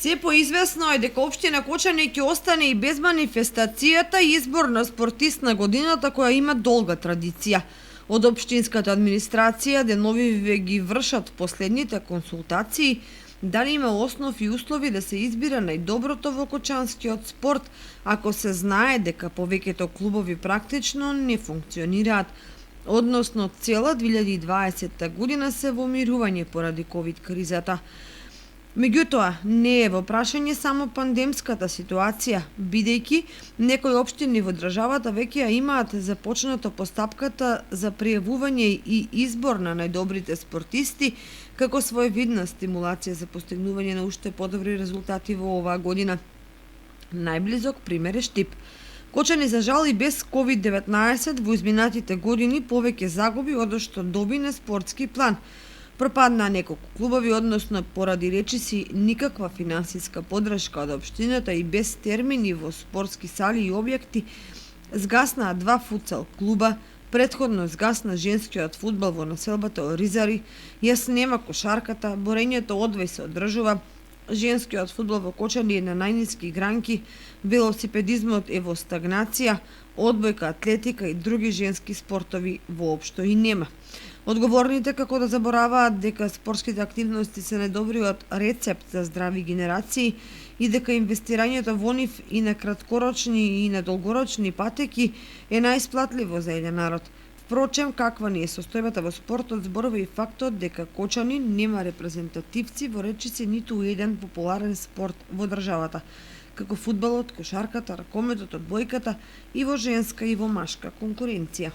Се поизвестно е дека општина Кочани ќе остане и без манифестацијата и избор на спортист на годината која има долга традиција. Од општинската администрација деновиве ги вршат последните консултации дали има основ и услови да се избира најдоброто во кочанскиот спорт, ако се знае дека повеќето клубови практично не функционираат, односно цела 2020 година се во мирување поради ковид кризата. Меѓутоа, не е во прашање само пандемската ситуација, бидејќи некои општини во државата веќе ја имаат започнато постапката за пријавување и избор на најдобрите спортисти, како своевидна стимулација за постигнување на уште подобри резултати во оваа година. Најблизок пример е Штип. Кочани за жал и без COVID-19 во изминатите години повеќе загуби одошто доби на спортски план. Пропаднаа неколку клубови, односно поради речиси никаква финансиска подршка од општината и без термини во спортски сали и објекти, згаснаа 2 футсал клуба, претходно згасна женскиот фудбал во населбата Оризари, ја снема кошарката, борењето одвој се одржува, женскиот фудбал во Кочани е на најниски гранки, велосипедизмот е во стагнација, одбојка, атлетика и други женски спортови воопшто и нема. Одговорните како да забораваат дека спортските активности се најдобриот рецепт за здрави генерации и дека инвестирањето во нив и на краткорочни и на долгорочни патеки е најисплатливо за еден народ. Впрочем, каква ни е состојбата во спортот зборува и фактот дека Кочани нема репрезентативци во речиси ниту еден популарен спорт во државата, како фудбалот, кошарката, ракометот, одбојката и во женска и во машка конкуренција.